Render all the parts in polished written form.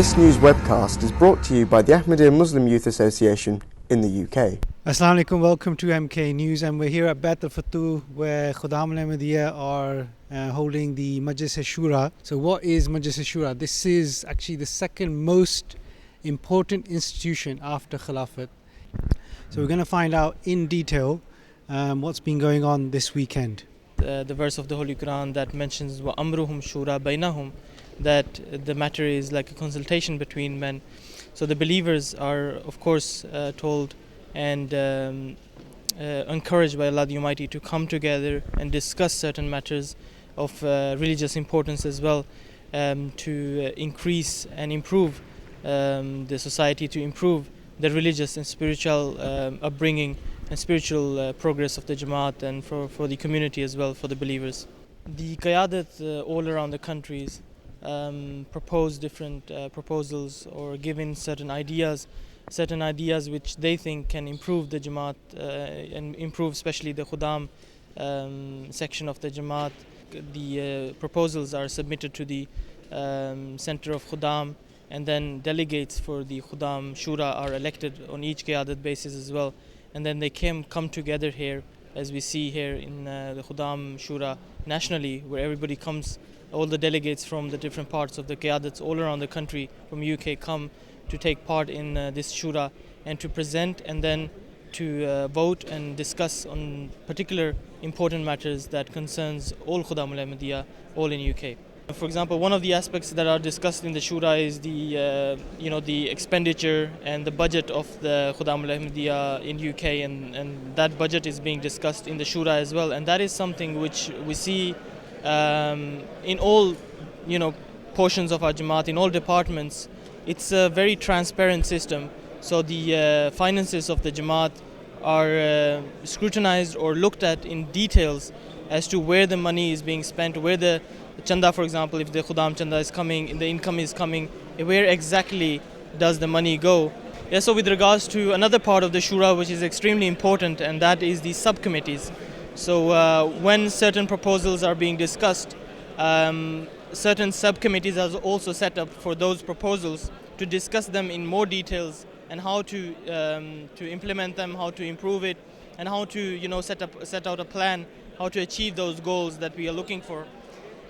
This news webcast is brought to you by the Ahmadiyya Muslim Youth Association in the UK. Assalamu alaikum, welcome to MKA News, and we're here at Bait al-Futuh where Khuddam al-Ahmadiyya are holding the Majlis-e-Shura. So what is Majlis-e-Shura? This is actually the second most important institution after Khilafat. So we're going to find out in detail what's been going on this weekend. The verse of the Holy Quran that mentions وَأَمْرُهُمْ شُورَى بَيْنَهُمْ, that the matter is like a consultation between men. So the believers are of course told and encouraged by Allah the Almighty to come together and discuss certain matters of religious importance as well, to increase and improve the society, to improve the religious and spiritual upbringing and spiritual progress of the Jamaat, and for the community as well, for the believers. The Qiyadat all around the countries propose different proposals or given certain ideas which they think can improve the Jamaat and improve especially the Khuddam section of the Jamaat. The proposals are submitted to the center of Khuddam, and then delegates for the Khuddam Shura are elected on each Qiyadat basis as well. And then they come together here, as we see here in the Khuddam Shura nationally, where everybody comes, all the delegates from the different parts of the Qiyadats all around the country from UK come to take part in this Shura and to present and then to vote and discuss on particular important matters that concerns all Khuddam al-Ahmadiyya, all in UK. For example, one of the aspects that are discussed in the Shura is the expenditure and the budget of the Khuddam al-Ahmadiyya in UK, and that budget is being discussed in the Shura as well. And that is something which we see in all portions of our Jamaat, in all departments. It's a very transparent system. So the finances of the Jamaat are scrutinized or looked at in details as to where the money is being spent, where the Chanda, for example, if the Khuddam Chanda is coming, the income is coming, where exactly does the money go? Yeah, so with regards to another part of the Shura which is extremely important, and that is the subcommittees. So when certain proposals are being discussed, certain subcommittees are also set up for those proposals to discuss them in more details and how to implement them, how to improve it, and how to set out a plan how to achieve those goals that we are looking for.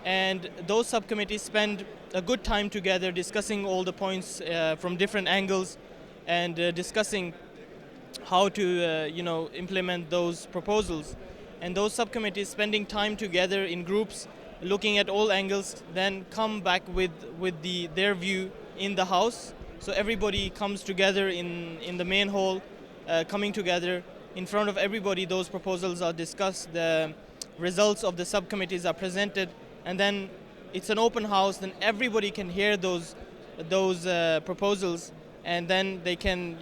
And those subcommittees spend a good time together discussing all the points from different angles and discussing how to implement those proposals. And those subcommittees spending time together in groups, looking at all angles, then come back with their view in the house. So everybody comes together in the main hall, coming together in front of everybody. Those proposals are discussed, the results of the subcommittees are presented, and then it's an open house. Then everybody can hear those proposals, and then they can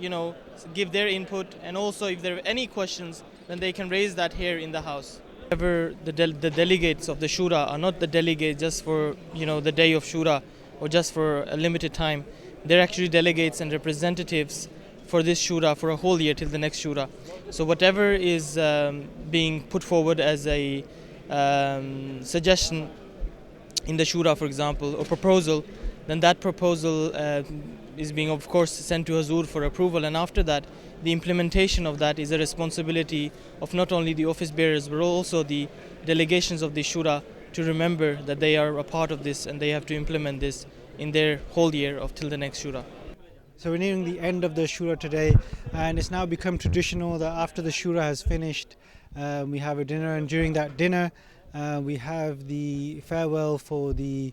give their input, and also if there are any questions, then they can raise that here in the house. However, the delegates of the Shura are not the delegates just for the day of Shura or just for a limited time. They're actually delegates and representatives for this Shura for a whole year till the next Shura. So whatever is being put forward as a suggestion in the Shura, for example, or proposal, then that proposal is being of course sent to Hazur for approval, and after that the implementation of that is a responsibility of not only the office bearers but also the delegations of the Shura, to remember that they are a part of this and they have to implement this in their whole year of till the next Shura. So we're nearing the end of the Shura today, and it's now become traditional that after the Shura has finished, we have a dinner, and during that dinner we have the farewell for the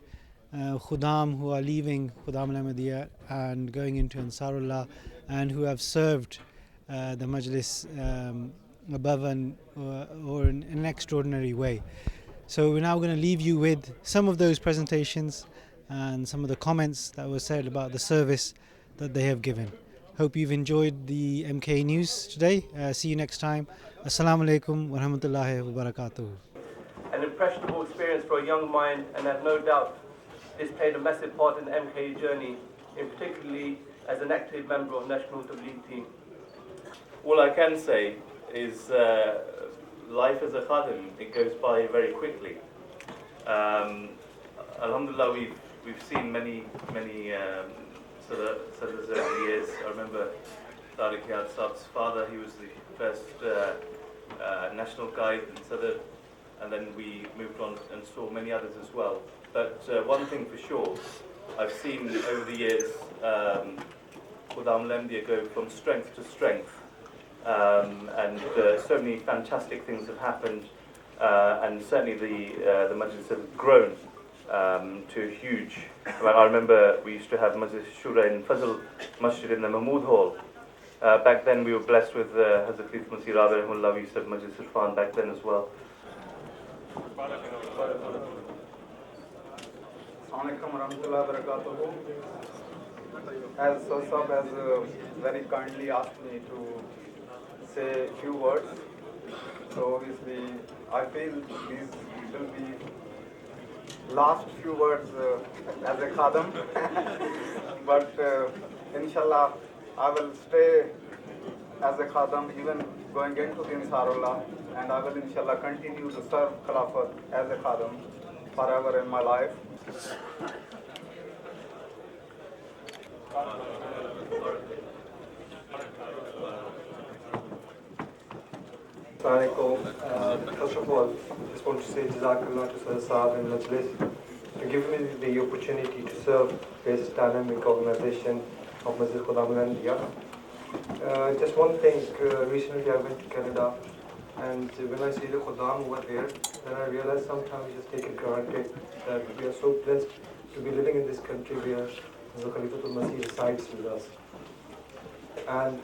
Khuddam who are leaving Khuddam al-Ahmadiyya and going into Ansarullah, and who have served the Majlis above or in an extraordinary way. So we're now going to leave you with some of those presentations and some of the comments that were said about the service that they have given. Hope you've enjoyed the MKA News today. See you next time. Assalamu alaikum wa rahmatullahi wa barakatuh. An impressionable experience for a young mind, and I have no doubt this played a massive part in the MKA journey, in particularly as an active member of National Tabligh team. All I can say is life as a khadim, it goes by very quickly. Alhamdulillah, we've seen many Sadrs over the years. I remember Tariq Yad Saab's father, he was the first national guide in Sadr, and then we moved on and saw many others as well. But one thing for sure, I've seen over the years Khuddam Ahmadiyya go from strength to strength, and so many fantastic things have happened, and certainly the Majlis have grown to huge. I remember we used to have Majlis-e-Shura in Fazl Masjid in the Mahmood Hall. Back then we were blessed with Hazrat Khalif Masih Rabi Rahimahullah. We used to have Majlis Irfan back then as well. As Sosab has very kindly asked me to say a few words, so obviously I feel these will be last few words as a khadam, but inshallah I will stay as a khadam even going into the Ansarullah, and I will inshallah continue to serve Khilafat as a khadam forever in my life. First of all, I just want to say Jazakallah to Sir Saab and Majlis to give me the opportunity to serve this dynamic organization of Masjid Khuddam Ahmadiyya. Just one thing, recently I went to Canada, and when I see the Khuddam over there, then I realize sometimes we just take it granted that we are so blessed to be living in this country where the Khalifatul Masih resides with us. And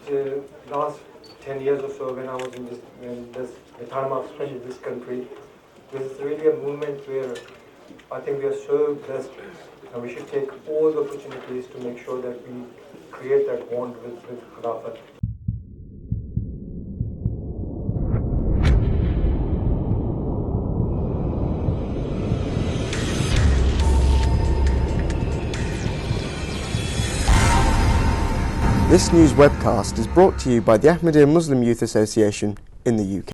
last 10 years or so, when I was in the time I've spent in this country, this is really a movement where I think we are so blessed, and we should take all the opportunities to make sure that we create that bond with Khilafat. This news webcast is brought to you by the Ahmadiyya Muslim Youth Association in the UK.